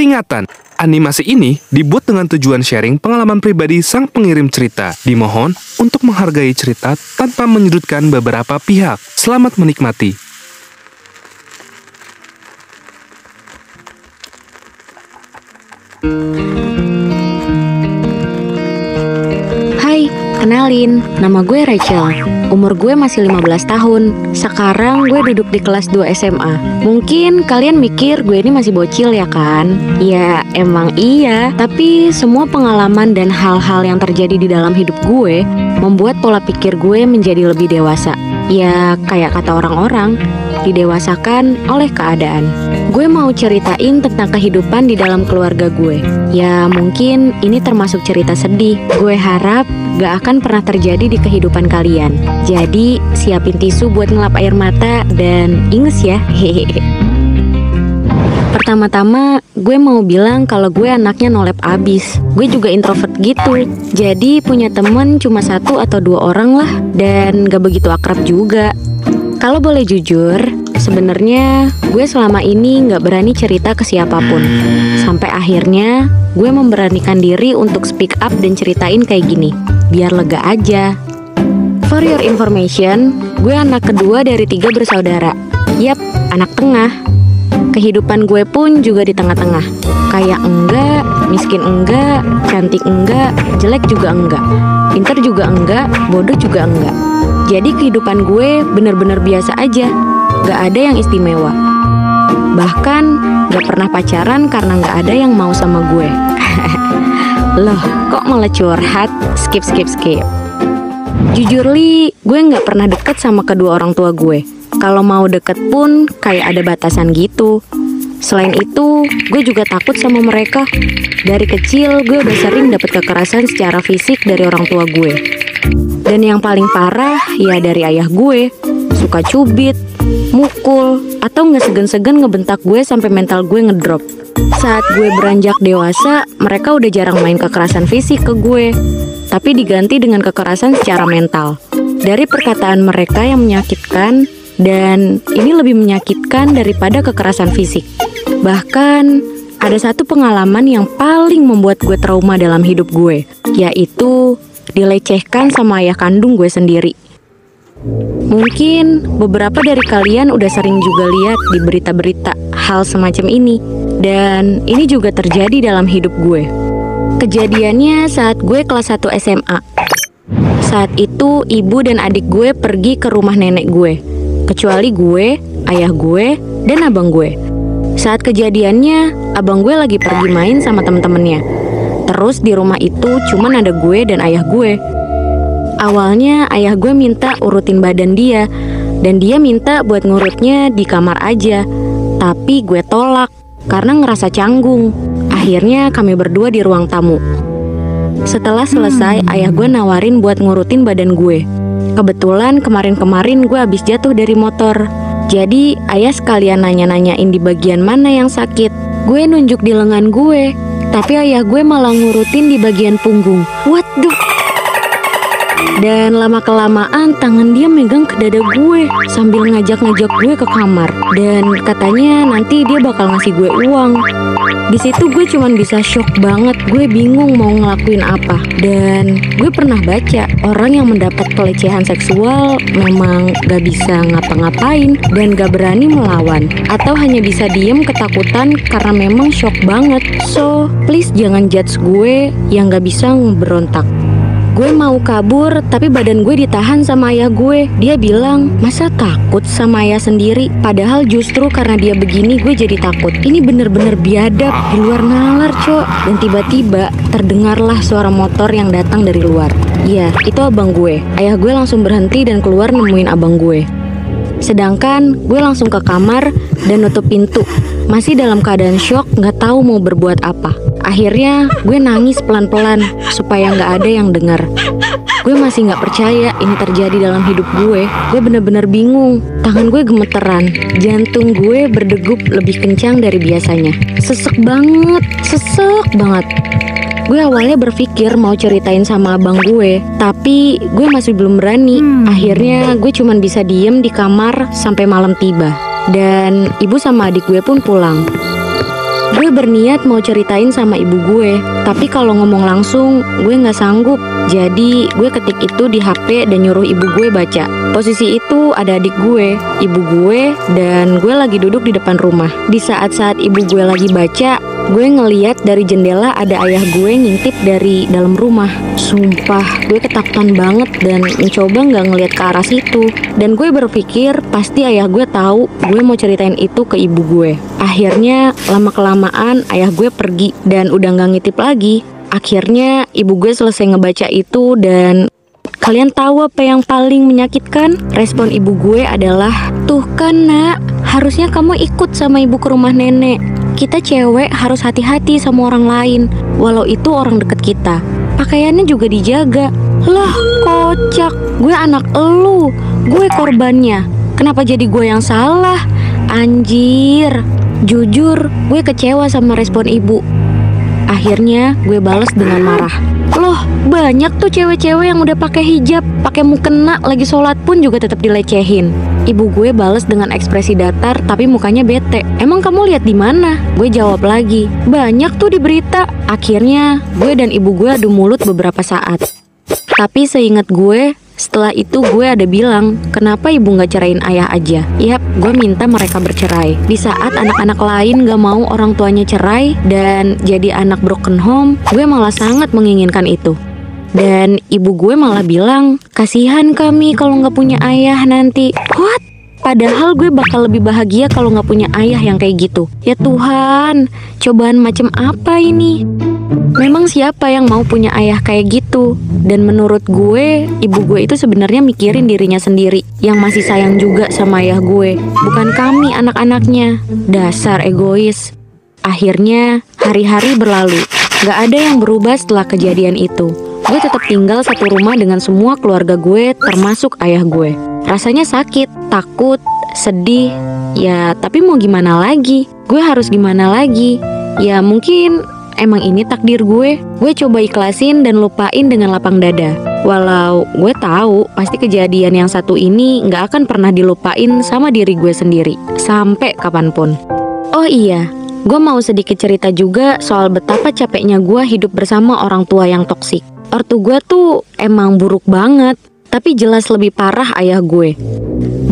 Peringatan, animasi ini dibuat dengan tujuan sharing pengalaman pribadi sang pengirim cerita. Dimohon untuk menghargai cerita tanpa menyudutkan beberapa pihak. Selamat menikmati. Hai, kenalin, nama gue Rachel. Umur gue masih 15 tahun. Sekarang gue duduk di kelas 2 SMA. Mungkin kalian mikir gue ini masih bocil ya kan? Ya emang iya, tapi semua pengalaman dan hal-hal yang terjadi di dalam hidup gue membuat pola pikir gue menjadi lebih dewasa. Ya kayak kata orang-orang, didewasakan oleh keadaan. Gue mau ceritain tentang kehidupan di dalam keluarga gue. Ya mungkin ini termasuk cerita sedih. Gue harap gak akan pernah terjadi di kehidupan kalian. Jadi siapin tisu buat ngelap air mata dan inges ya. Hehehe. Pertama-tama gue mau bilang kalau gue anaknya nolep abis. Gue juga introvert gitu. Jadi punya temen cuma 1 atau 2 orang lah. Dan gak begitu akrab juga. Kalau boleh jujur, sebenarnya gue selama ini gak berani cerita ke siapapun. Sampai akhirnya gue memberanikan diri untuk speak up dan ceritain kayak gini, biar lega aja. For your information, gue anak kedua dari 3 bersaudara. Yap, anak tengah. Kehidupan gue pun juga di tengah-tengah. Kayak enggak, miskin enggak, cantik enggak, jelek juga enggak, pinter juga enggak, bodoh juga enggak. Jadi kehidupan gue bener-bener biasa aja, gak ada yang istimewa. Bahkan gak pernah pacaran karena gak ada yang mau sama gue. Loh, kok malah curhat? Skip. Jujur li, gue gak pernah deket sama kedua orang tua gue. Kalau mau deket pun kayak ada batasan gitu. Selain itu, gue juga takut sama mereka. Dari kecil gue udah sering dapet kekerasan secara fisik dari orang tua gue. Dan yang paling parah ya dari ayah gue. Suka cubit, mukul, atau gak segan-segan ngebentak gue sampai mental gue ngedrop. Saat gue beranjak dewasa, mereka udah jarang main kekerasan fisik ke gue, tapi diganti dengan kekerasan secara mental. Dari perkataan mereka yang menyakitkan, dan ini lebih menyakitkan daripada kekerasan fisik. Bahkan ada satu pengalaman yang paling membuat gue trauma dalam hidup gue, yaitu dilecehkan sama ayah kandung gue sendiri. Mungkin beberapa dari kalian udah sering juga lihat di berita-berita hal semacam ini. Dan ini juga terjadi dalam hidup gue. Kejadiannya saat gue kelas 1 SMA. Saat itu ibu dan adik gue pergi ke rumah nenek gue. Kecuali gue, ayah gue, dan abang gue. Saat kejadiannya, abang gue lagi pergi main sama temen-temennya. Terus di rumah itu cuman ada gue dan ayah gue. Awalnya ayah gue minta urutin badan dia, dan dia minta buat ngurutnya di kamar aja. Tapi gue tolak karena ngerasa canggung. Akhirnya kami berdua di ruang tamu. Setelah selesai, ayah gue nawarin buat ngurutin badan gue. Kebetulan kemarin-kemarin gue habis jatuh dari motor. Jadi ayah sekalian nanya-nanyain di bagian mana yang sakit. Gue nunjuk di lengan gue, tapi ayah gue malah ngurutin di bagian punggung. Waduh. Dan lama-kelamaan tangan dia megang ke dada gue sambil ngajak-ngajak gue ke kamar. Dan katanya nanti dia bakal ngasih gue uang. Di situ gue cuman bisa shock banget. Gue bingung mau ngelakuin apa. Dan gue pernah baca orang yang mendapat pelecehan seksual memang gak bisa ngapa-ngapain dan gak berani melawan, atau hanya bisa diem ketakutan karena memang shock banget. So, please jangan judge gue yang gak bisa berontak. Gue mau kabur, tapi badan gue ditahan sama ayah gue. Dia bilang, masa takut sama ayah sendiri? Padahal justru karena dia begini gue jadi takut. Ini bener-bener biadab, di luar nalar cok. Dan tiba-tiba terdengarlah suara motor yang datang dari luar. Iya, itu abang gue. Ayah gue langsung berhenti dan keluar nemuin abang gue. Sedangkan gue langsung ke kamar dan nutup pintu. Masih dalam keadaan shock, gak tahu mau berbuat apa. Akhirnya gue nangis pelan-pelan supaya gak ada yang dengar. Gue masih gak percaya ini terjadi dalam hidup gue. Gue bener-bener bingung. Tangan gue gemeteran. Jantung gue berdegup lebih kencang dari biasanya. Sesek banget. Gue awalnya berpikir mau ceritain sama abang gue, tapi gue masih belum berani. Akhirnya gue cuman bisa diem di kamar sampai malam tiba. Dan ibu sama adik gue pun pulang. Gue berniat mau ceritain sama ibu gue, tapi kalau ngomong langsung gue nggak sanggup. Jadi gue ketik itu di HP dan nyuruh ibu gue baca. Posisi itu ada adik gue, ibu gue, dan gue lagi duduk di depan rumah. Di saat-saat ibu gue lagi baca, gue ngeliat dari jendela ada ayah gue ngintip dari dalam rumah. Sumpah, gue ketakutan banget dan mencoba nggak ngeliat ke arah situ. Dan gue berpikir pasti ayah gue tahu gue mau ceritain itu ke ibu gue. Akhirnya lama-kelamaan ayah gue pergi dan udah nggak ngintip lagi. Akhirnya ibu gue selesai ngebaca itu dan kalian tahu apa yang paling menyakitkan? Respon ibu gue adalah, "Tuh kan nak, harusnya kamu ikut sama ibu ke rumah nenek. Kita cewek harus hati-hati sama orang lain, walau itu orang deket kita. Pakaiannya juga dijaga." Lah, kocak, gue anak elu, gue korbannya. Kenapa jadi gue yang salah? Anjir. Jujur, gue kecewa sama respon ibu. Akhirnya gue bales dengan marah. Loh, banyak tuh cewek-cewek yang udah pakai hijab, pakai mukena, lagi sholat pun juga tetap dilecehin. Ibu gue bales dengan ekspresi datar tapi mukanya bete. Emang kamu lihat di mana? Gue jawab lagi, banyak tuh di berita. Akhirnya gue dan ibu gue adu mulut beberapa saat. Tapi seingat gue, setelah itu gue ada bilang, kenapa ibu gak cerain ayah aja? Yap, gue minta mereka bercerai. Di saat anak-anak lain gak mau orang tuanya cerai dan jadi anak broken home, gue malah sangat menginginkan itu. Dan ibu gue malah bilang, kasihan kami kalau gak punya ayah nanti. What? Padahal gue bakal lebih bahagia kalau gak punya ayah yang kayak gitu. Ya Tuhan, cobaan macam apa ini? Memang siapa yang mau punya ayah kayak gitu? Dan menurut gue, ibu gue itu sebenarnya mikirin dirinya sendiri, yang masih sayang juga sama ayah gue, bukan kami anak-anaknya. Dasar egois. Akhirnya hari-hari berlalu, gak ada yang berubah setelah kejadian itu. Gue tetap tinggal satu rumah dengan semua keluarga gue, termasuk ayah gue. Rasanya sakit, takut, sedih. Ya tapi mau gimana lagi? Gue harus gimana lagi? Ya mungkin emang ini takdir gue. Gue coba ikhlasin dan lupain dengan lapang dada. Walau gue tahu pasti kejadian yang satu ini gak akan pernah dilupain sama diri gue sendiri, sampai kapanpun. Oh iya, gue mau sedikit cerita juga soal betapa capeknya gue hidup bersama orang tua yang toksik. Ortu gue tuh emang buruk banget, tapi jelas lebih parah ayah gue.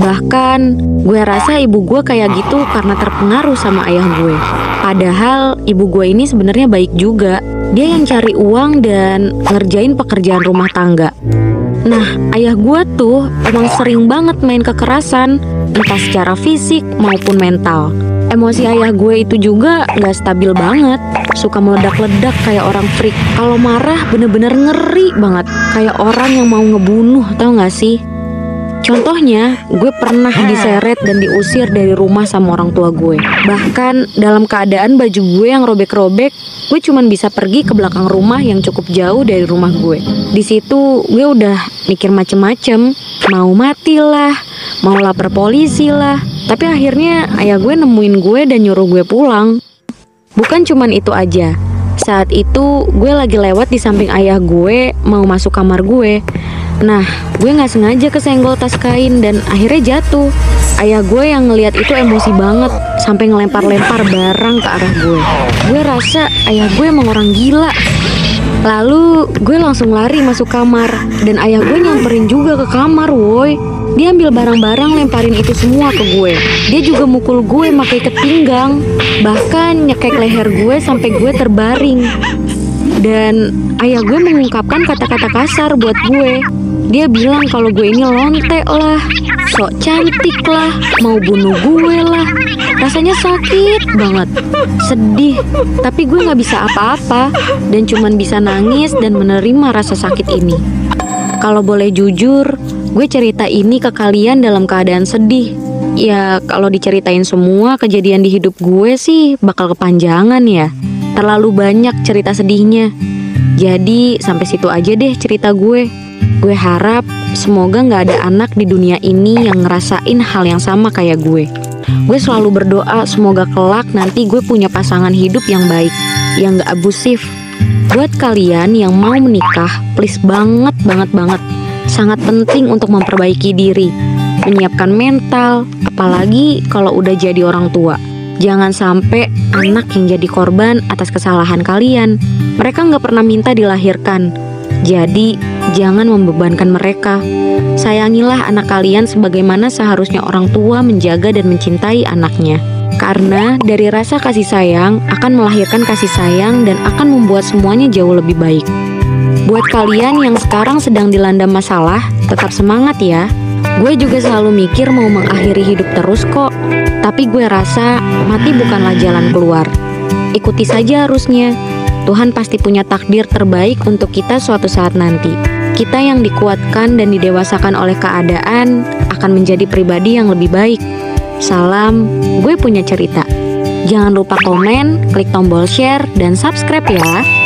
Bahkan gue rasa ibu gue kayak gitu karena terpengaruh sama ayah gue. Padahal ibu gue ini sebenarnya baik juga. Dia yang cari uang dan ngerjain pekerjaan rumah tangga. Nah, ayah gue tuh emang sering banget main kekerasan, entah secara fisik maupun mental. Emosi ayah gue itu juga gak stabil banget. Suka meledak-ledak kayak orang freak. Kalau marah bener-bener ngeri banget, kayak orang yang mau ngebunuh, tau gak sih? Contohnya, gue pernah diseret dan diusir dari rumah sama orang tua gue. Bahkan dalam keadaan baju gue yang robek-robek, gue cuman bisa pergi ke belakang rumah yang cukup jauh dari rumah gue. Di situ gue udah mikir macem-macem, mau mati lah, mau lapor polisi lah. Tapi akhirnya ayah gue nemuin gue dan nyuruh gue pulang. Bukan cuman itu aja. Saat itu gue lagi lewat di samping ayah gue mau masuk kamar gue. Nah, gue gak sengaja kesenggol tas kain dan akhirnya jatuh. Ayah gue yang ngeliat itu emosi banget, sampai ngelempar-lempar barang ke arah gue. Gue rasa ayah gue emang orang gila. Lalu gue langsung lari masuk kamar, dan ayah gue nyamperin juga ke kamar, woi. Dia ambil barang-barang lemparin itu semua ke gue. Dia juga mukul gue pakai ikat pinggang, bahkan nyekek leher gue sampai gue terbaring. Dan ayah gue mengungkapkan kata-kata kasar buat gue. Dia bilang kalau gue ini lonte lah, sok cantik lah, mau bunuh gue lah. Rasanya sakit banget, sedih, tapi gue gak bisa apa-apa dan cuman bisa nangis dan menerima rasa sakit ini. Kalau boleh jujur, gue cerita ini ke kalian dalam keadaan sedih. Ya kalau diceritain semua kejadian di hidup gue sih bakal kepanjangan ya. Terlalu banyak cerita sedihnya. Jadi sampai situ aja deh cerita gue. Gue harap semoga gak ada anak di dunia ini yang ngerasain hal yang sama kayak gue. Gue selalu berdoa semoga kelak nanti gue punya pasangan hidup yang baik, yang gak abusif. Buat kalian yang mau menikah, please banget. Sangat penting untuk memperbaiki diri, menyiapkan mental, apalagi kalau udah jadi orang tua. Jangan sampai anak yang jadi korban atas kesalahan kalian. Mereka nggak pernah minta dilahirkan. Jadi, jangan membebankan mereka. Sayangilah anak kalian sebagaimana seharusnya orang tua menjaga dan mencintai anaknya. Karena dari rasa kasih sayang akan melahirkan kasih sayang dan akan membuat semuanya jauh lebih baik. Buat kalian yang sekarang sedang dilanda masalah, tetap semangat ya. Gue juga selalu mikir mau mengakhiri hidup terus kok. Tapi gue rasa mati bukanlah jalan keluar. Ikuti saja arusnya. Tuhan pasti punya takdir terbaik untuk kita suatu saat nanti. Kita yang dikuatkan dan didewasakan oleh keadaan akan menjadi pribadi yang lebih baik. Salam, gue punya cerita. Jangan lupa komen, klik tombol share, dan subscribe ya.